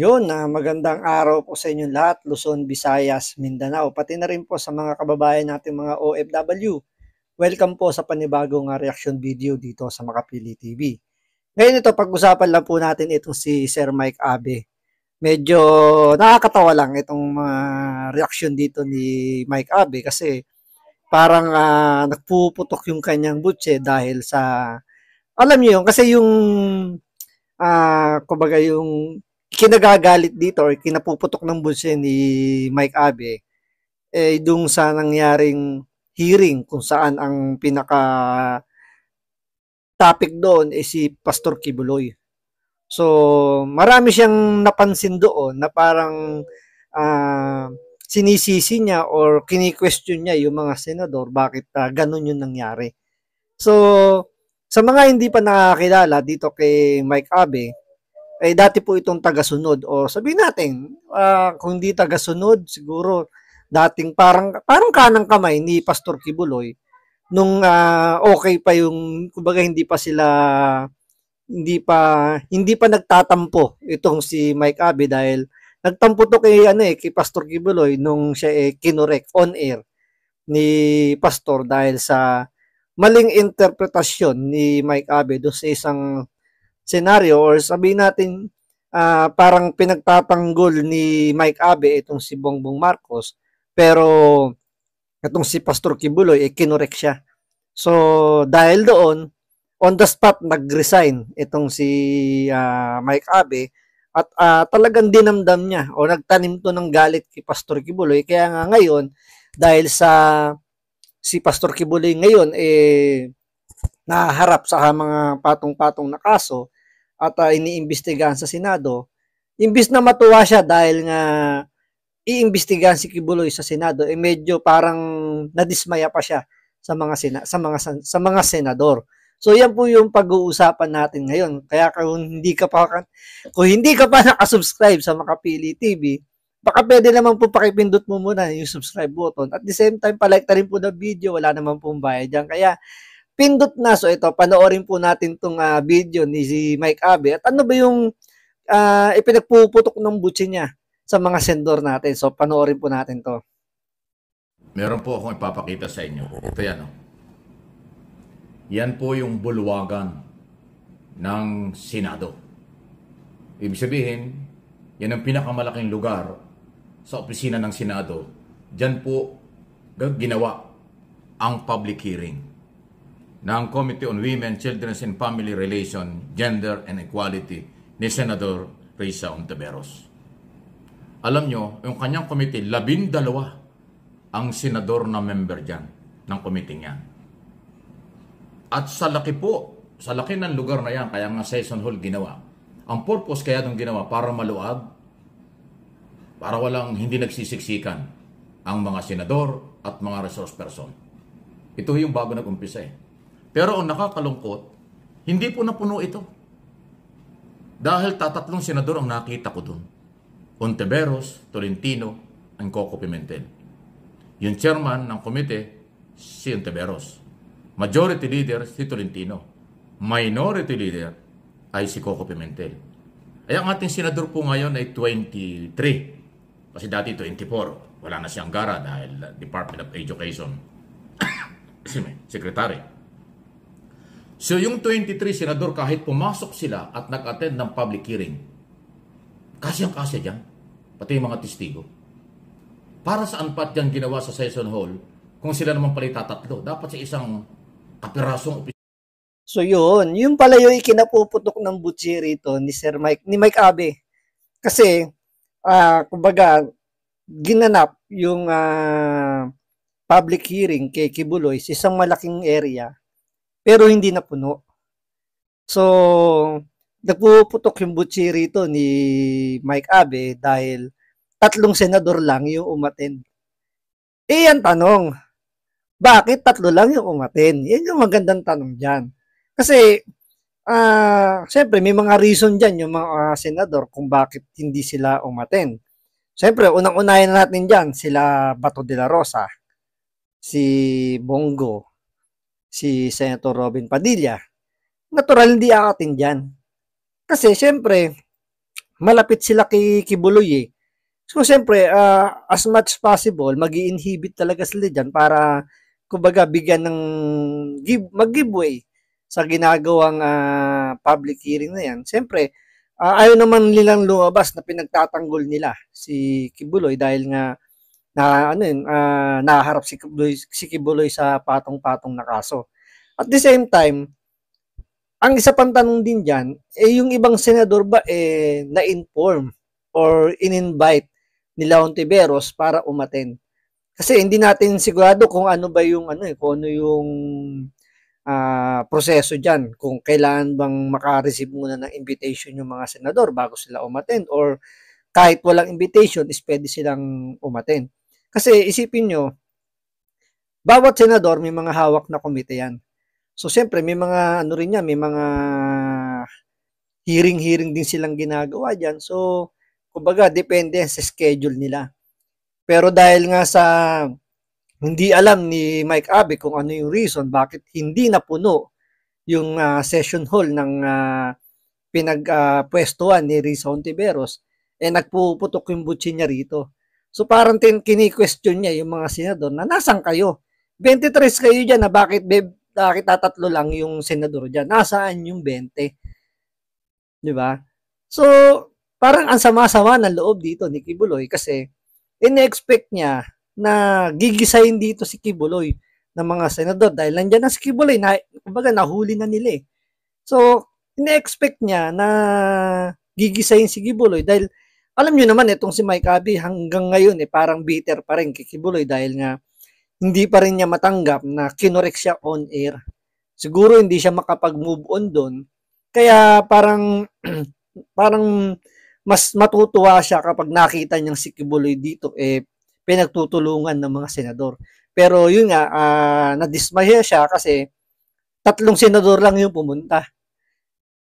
Yun, magandang araw po sa inyong lahat, Luzon, Visayas, Mindanao, pati na rin po sa mga kababayan nating mga OFW. Welcome po sa panibagong reaction video dito sa Makapili TV. Ngayon ito, pag-usapan lang po natin itong si Sir Mike Abe. Medyo nakakatawa lang itong mga reaction dito ni Mike Abe kasi parang nagpuputok yung kanyang butse dahil sa, alam niyo yun, kasi yung kumbaga yung kinagagalit dito or kinapuputok ng bulsa ni Mike Abe dung sa nangyaring hearing kung saan ang pinaka topic doon si Pastor Kibuloy. So, marami siyang napansin doon na parang sinisisi niya or kini-question niya yung mga senador bakit ganun yung nangyari. So, sa mga hindi pa nakakilala dito kay Mike Abe, dati po itong tagasunod o sabihin natin, kung hindi tagasunod, siguro dating parang kanang kamay ni Pastor Kibuloy nung okay pa yung kumbaga hindi pa nagtatampo itong si Mike Abe dahil nagtampo to kay Pastor Kibuloy nung siya kinorek on air ni Pastor dahil sa maling interpretasyon ni Mike Abe doon sa isang senaryo or sabihin natin parang pinagtatanggol ni Mike Abe itong si Bongbong Marcos pero itong si Pastor Kibuloy kinorek siya. So dahil doon on the spot nag-resign itong si Mike Abe at talagang dinamdam niya o nagtanim to ng galit kay Pastor Kibuloy kaya nga ngayon dahil sa si Pastor Kibuloy ngayon naharap sa mga patong-patong na kaso at iniimbestigahan sa Senado, imbis na matuwa siya dahil nga iimbestigahan si Kibuloy sa Senado, medyo parang nadismaya pa siya sa mga senador. So yan po yung pag-uusapan natin ngayon. Kaya kung hindi ka pa nakasubscribe sa Makapili TV, baka pwede naman po pakipindot mo muna yung subscribe button. At the same time, palike na rin po na video, wala naman pong bayad dyan. Kaya pindot na. So ito, panoorin po natin tong video ni si Mike Abe. At ano ba yung ipinagpuputok ng butsi niya sa mga sendor natin. So panoorin po natin to. Meron po akong ipapakita sa inyo. Ito yan. Yan po yung bulwagan ng Senado. Ibig sabihin, yan ang pinakamalaking lugar sa opisina ng Senado. Diyan po ginawa ang public hearing ng Committee on Women, Children and Family Relations, Gender and Equality ni Senador Risa Ontiveros. Alam nyo, yung kanyang committee, 12 ang senador na member dyan ng committee niya. At sa laki ng lugar na yan, kaya nga session hall ginawa. Ang purpose kaya nung ginawa, para maluwag, para walang hindi nagsisiksikan ang mga senador at mga resource person. Ito yung bago nag-umpisa Pero ang nakakalungkot, hindi po napuno ito. Dahil tatlong senador ang nakita ko doon. Ontiveros, Tolentino, and Coco Pimentel. Yung chairman ng komite, si Ontiveros. Majority leader, si Tolentino. Minority leader ay si Coco Pimentel. Ay ang ating senador po ngayon ay 23. Kasi dati 24. Wala na siyang gara dahil Department of Education. Secretary. So yung 23 senador kahit pumasok sila at nag-attend ng public hearing, kasyang-kasya dyan, pati yung mga testigo. Para saan pa dyan ginawa sa session hall kung sila naman pala tatatlo? Dapat sa isang kapirasong opisina. So yun, yung pala yung ikinapuputok ng butsi rito ni Mike Abe. Kasi, kumbaga, ginanap yung public hearing kay Kibuloy sa isang malaking area pero hindi napuno. So, nagpuputok yung butsi rito ni Mike Abe dahil 3 senador lang yung umattend. Ang tanong, bakit 3 lang yung umattend? Yan yung magandang tanong dyan. Kasi, siyempre, may mga reason dyan yung mga senador kung bakit hindi sila umattend. Siyempre, unang-unahin natin dyan, sila Bato de la Rosa, si Bongo, si Senator Robin Padilla. Natural hindi aatin dyan. Kasi, siyempre, malapit sila kay Kibuloy eh. So, siyempre, as much possible, mag-i-inhibit talaga sila dyan para, kumbaga, bigyan ng mag-giveaway sa ginagawang public hearing na yan. Siyempre, ayaw naman nilang lumabas na pinagtatanggol nila si Kibuloy dahil nga na ano yun, naharap si Kibuloy sa patong-patong na kaso. At the same time, ang isa pang tanong din dyan, yung ibang senador ba na-inform or in-invite ni Hontiveros para umaten? Kasi hindi natin sigurado kung ano ba yung kung ano yung proseso diyan, kung kailangan bang maka-receive muna ng invitation yung mga senador bago sila umaten or kahit walang invitation is pwede silang umaten. Kasi isipin nyo, bawat senador may mga hawak na komite yan. So siyempre may mga rin yan, may mga hearing din silang ginagawa diyan. So kumbaga depende sa schedule nila. Pero dahil nga sa hindi alam ni Mike Abe kung ano yung reason bakit hindi napuno yung session hall ng pinagpwestuhan ni Risa Hontiveros, nagpuputok yung butsi niya rito. So parang kini-question niya yung mga senador na nasan kayo? 23 kayo dyan na bakit tatatlo lang yung senador dyan? Nasaan yung 20? Diba? So parang ang sama-sama ng loob dito ni Kibuloy kasi in-expect niya na gigisahin dito si Kibuloy ng mga senador dahil nandiyan na si Kibuloy, kumbaga nahuli na nila eh. So, in-expect niya na gigisahin si Kibuloy dahil alam niyo naman itong si Mike Abe hanggang ngayon parang bitter pa rin kay Kibuloy dahil nga hindi pa rin niya matanggap na kinorek siya on air. Siguro hindi siya makapag-move on doon. Kaya parang parang mas matutuwa siya kapag nakita niyang si Kibuloy dito pinagtutulungan ng mga senador. Pero yun nga, nadismaya siya kasi 3 senador lang yung pumunta.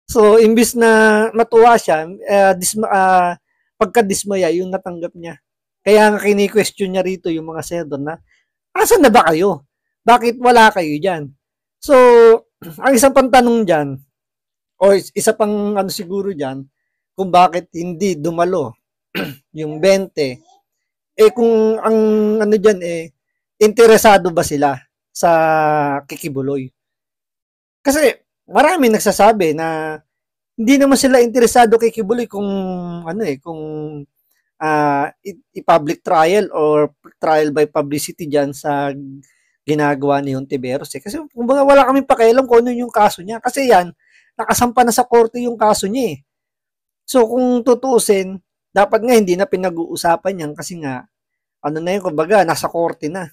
So, imbis na matuwa siya, pagka-dismaya yung natanggap niya. Kaya nga kini-question niya rito yung mga senador na, asan na ba kayo? Bakit wala kayo dyan? So, ang isang pang tanong dyan, o isa pang siguro dyan, kung bakit hindi dumalo yung 20, kung ang dyan interesado ba sila sa Kikibuloy? Kasi marami nagsasabi na hindi naman sila interesado kay Kibuloy kung kung i-public trial or trial by publicity dyan sa ginagawa ni Hontiveros. Kasi kumbaga wala kaming pakialam kung ano yung kaso niya. Kasi yan, nakasampa na sa korte yung kaso niya eh. So kung tutuusin, dapat nga hindi na pinag-uusapan yan kasi nga, kumbaga, nasa korte na.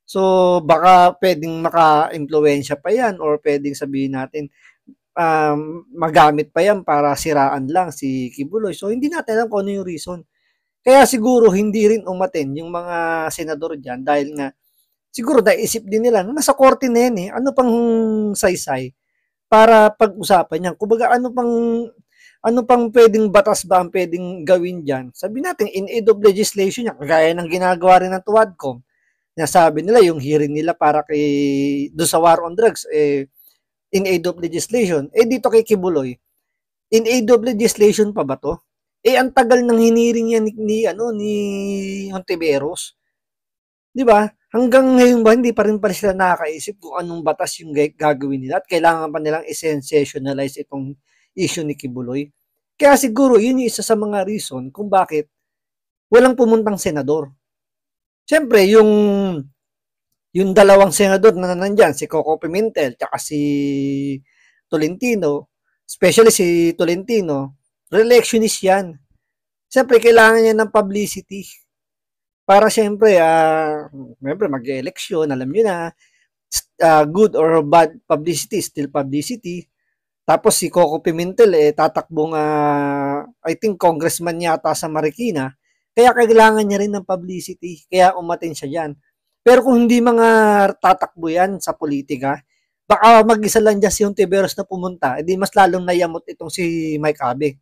So, baka pwedeng maka-impluwensya pa yan or pwedeng sabihin natin, magamit pa yan para siraan lang si Kibuloy. So, hindi natin alam kung ano yung reason. Kaya siguro, hindi rin umaten yung mga senador dyan dahil nga, siguro naisip din nila, nasa korte na yan eh, ano pang saysay para pag-usapan yan. Kumbaga, ano pang pwedeng batas ba ang pwedeng gawin dyan? Sabi natin, in aid of legislation yan, kagaya ng ginagawa rin ng TUADCOM. Nasabi nila, yung hearing nila para do sa war on drugs, in aid of legislation. Dito kay Kibuloy, in aid of legislation pa ba to? Ang tagal ng hiniring yan ni Hontiveros. Di ba? Hanggang ngayon ba, hindi pa rin pala sila nakakaisip kung anong batas yung gagawin nila at kailangan pa nilang i-sensationalize itong issue ni Kibuloy. Kaya siguro yun yung isa sa mga reason kung bakit walang pumuntang senador. Siyempre, yung 2 senador na nandyan, si Coco Pimentel at si Tolentino, especially si Tolentino, re-electionist yan. Siyempre, kailangan niya ng publicity. Para siyempre, mag-election, alam nyo na, good or bad publicity, still publicity. Tapos si Coco Pimentel tatakbong I think congressman yata sa Marikina. Kaya kailangan niya rin ng publicity. Kaya umatin siya diyan. Pero kung hindi mga tatakbo yan sa politika, baka mag-isa lang dyan si Hontiveros na pumunta, edi mas lalong nayamot itong si Mike Abe.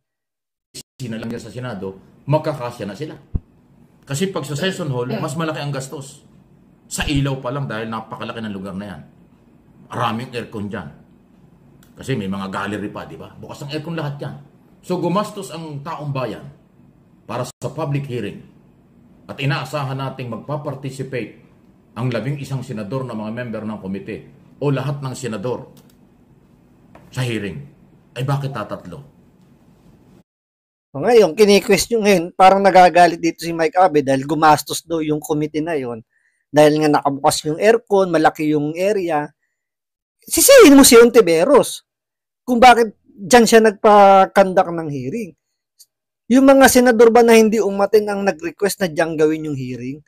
Sinalang dyan sa Senado, magkakasya na sila. Kasi pag sa session hall, mas malaki ang gastos. Sa ilaw pa lang dahil napakalaki ng lugar na yan. Maraming aircon dyan. Kasi may mga gallery pa, di ba? Bukas ang aircon lahat yan. So gumastos ang taong bayan para sa public hearing at inaasahan nating magpa-participate ang 11 senador na mga member ng komite o lahat ng senador sa hearing. Ay bakit tatatlo? So ngayon, kini-question ngayon, parang nagagalit dito si Mike Abe dahil gumastos daw yung committee na yon. Dahil nga nakabukas yung aircon, malaki yung area. Sisihin mo si Ontiveros kung bakit dyan siya nagpa-conduct ng hearing. Yung mga senador ba na hindi umatin ang nag-request na dyan gawin yung hearing?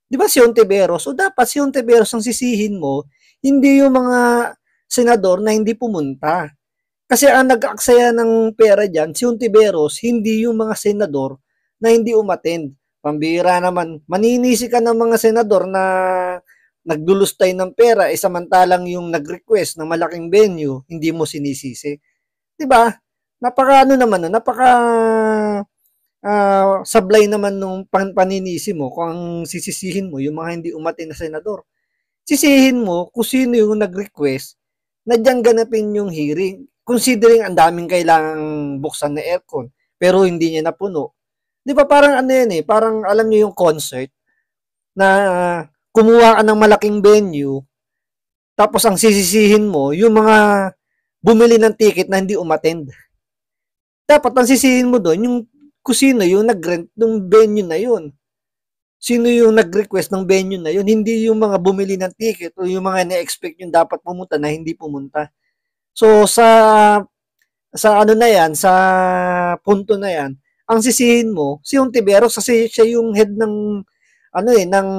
Di ba si Ontiveros? So dapat si Ontiveros ang sisihin mo, hindi yung mga senador na hindi pumunta. Kasi ang nag-aksaya ng pera dyan, si Ontiveros, hindi yung mga senador na hindi umattend. Pambira naman, maninisi ka ng mga senador na nagdulustay ng pera, samantalang yung nag-request ng malaking venue, hindi mo sinisisi. Diba? Napaka sablay naman nung paninisi mo kung ang sisisihin mo yung mga hindi umattend na senador. Sisihin mo kung sino yung nag-request na dyan ganapin yung hearing. Considering ang daming kailangang buksan na aircon, pero hindi niya napuno. Di ba parang ano yan parang alam niyo yung concert na kumuha ka ng malaking venue, tapos ang sisisihin mo, yung mga bumili ng ticket na hindi umattend. Dapat ang sisihin mo doon, yung kung sino yung nag-rent ng venue na yun. Sino yung nag-request ng venue na yun, hindi yung mga bumili ng ticket o yung mga na-expect yung dapat pumunta na hindi pumunta. So sa ano na yan, sa punto na yan, ang sisihin mo si Ontiveros kasi siya yung head ng ng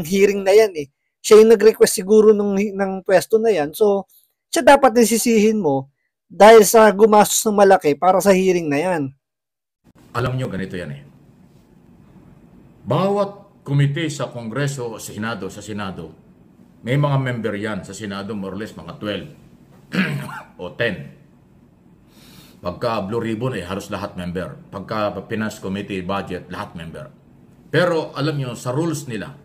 hearing na yan Siya yung nag-request siguro ng pwesto na yan. So siya dapat din sisihin mo dahil sa gumastos ng malaki para sa hearing na yan. Alam nyo, ganito yan Bawat komite sa Kongreso o sa Senado, may mga member yan sa Senado, more or less mga 12. o 10. Pagka Blue Ribbon halos lahat member. Pagka Finance Committee, Budget, lahat member. Pero alam nyo, sa rules nila,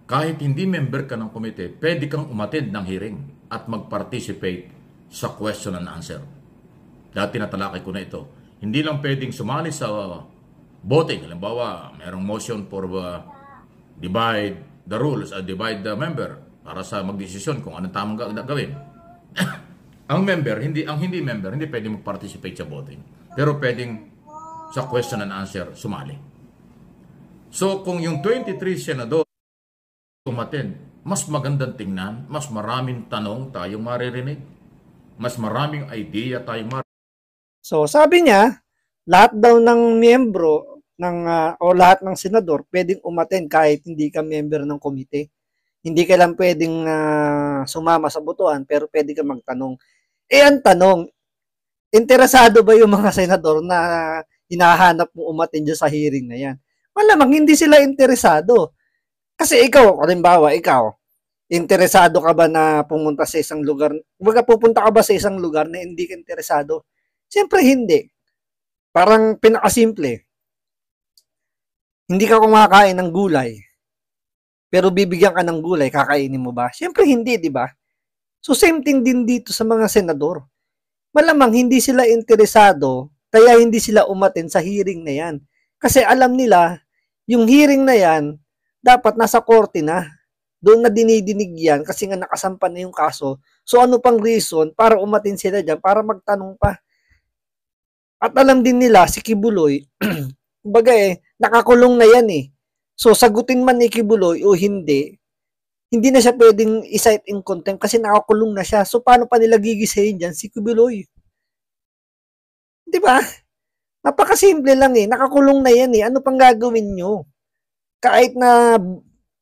kahit hindi member ka ng komite, pwede kang umattend ng hearing at mag-participate sa question and answer. Dati natalakay ko na ito. Hindi lang pwedeng sumali sa voting. Halimbawa, mayroong motion for divide the rules, divide the member para sa magdesisyon kung anong tamang gawin. ang hindi member, hindi pwedeng mag-participate sa voting. Pero pwedeng sa question and answer, sumali. So, kung yung 23 senador umattend, mas magandang tingnan, mas maraming tanong tayong maririnig, mas maraming idea tayong maririnig. So, sabi niya, lahat daw ng miyembro o lahat ng senador pwedeng umattend kahit hindi ka member ng komite. Hindi ka lang pwedeng sumama sa botohan, pero pwede ka magtanong. Ang tanong, interesado ba yung mga senador na hinahanap mo umattend dyan sa hearing na yan? Malamang hindi sila interesado. Kasi ikaw, halimbawa, interesado ka ba na pumunta sa isang lugar? Pupunta ka ba sa isang lugar na hindi ka interesado? Siyempre hindi. Parang pinakasimple. Hindi ka kumakain ng gulay, pero bibigyan ka ng gulay, kakainin mo ba? Siyempre hindi, di ba? So same thing din dito sa mga senador. Malamang hindi sila interesado, kaya hindi sila umattend sa hearing na yan. Kasi alam nila, yung hearing na yan, dapat nasa korte na. Doon na dinidinig yan kasi nga nakasampan na yung kaso. So ano pang reason para umattend sila dyan, para magtanong pa. At alam din nila, si Kibuloy, kumbaga nakakulong na yan So, sagutin man ni Kibuloy o hindi na siya pwedeng i-cite in contempt kasi nakakulong na siya. So, paano pa nila gigisahin dyan si Kibuloy? Diba? Napakasimple lang nakakulong na yan Ano pang gagawin nyo? Kahit na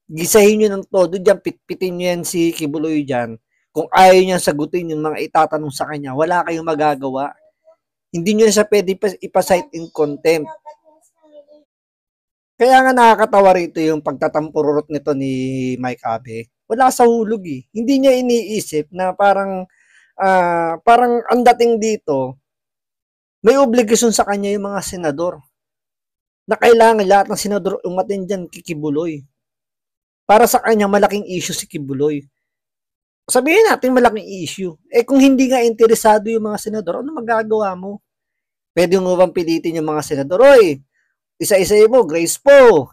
gisahin nyo ng todo dyan, pitpitin nyo yan si Kibuloy dyan. Kung ayaw niya sagutin yung mga itatanong sa kanya, wala kayong magagawa. Hindi nyo na siya pwede ipasite in contempt. Kaya nga nakakatawa rito yung pagtatampururot nito ni Mike Abe. Wala sa hulog Hindi niya iniisip na parang ang dating dito, may obligasyon sa kanya yung mga senador. Na kailangan lahat ng senador umattend dyan kay Kibuloy. Para sa kanya, malaking issue si Kibuloy. Sabihin natin malaking issue. Kung hindi nga interesado yung mga senador, ano magagawa mo? Pwede mo bang pilitin yung mga senador? Oy, isa-isa mo, Grace po.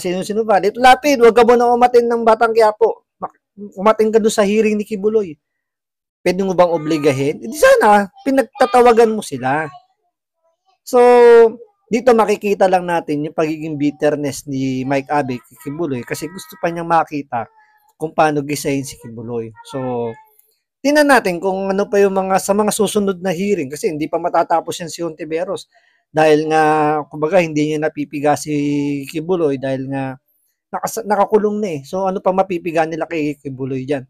Sino-sino ba? Dito Lapid, wag ka muna umatin ng Batang Quiapo. Umatin ka doon sa hearing ni Kibuloy. Pwede mo bang obligahin? Hindi sana, pinagtatawagan mo sila. So, dito makikita lang natin yung pagiging bitterness ni Mike Abe kay Kibuloy kasi gusto pa niyang makita kung paano gisahin si Kibuloy. So, tingnan natin kung ano pa yung sa mga susunod na hearing kasi hindi pa matatapos yan si Hontiveros dahil nga kumbaga hindi niya napipiga si Kibuloy dahil nga nakakulong na eh. So ano pang mapipiga nila kay Kibuloy diyan.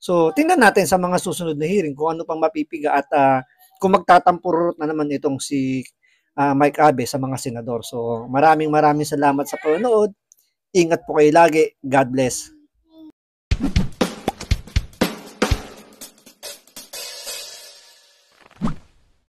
So tingnan natin sa mga susunod na hearing kung ano pang mapipiga at kung magtatampurot na naman itong si Mike Abe sa mga senador. So maraming salamat sa panonood. Ingat po kayo lagi. God bless.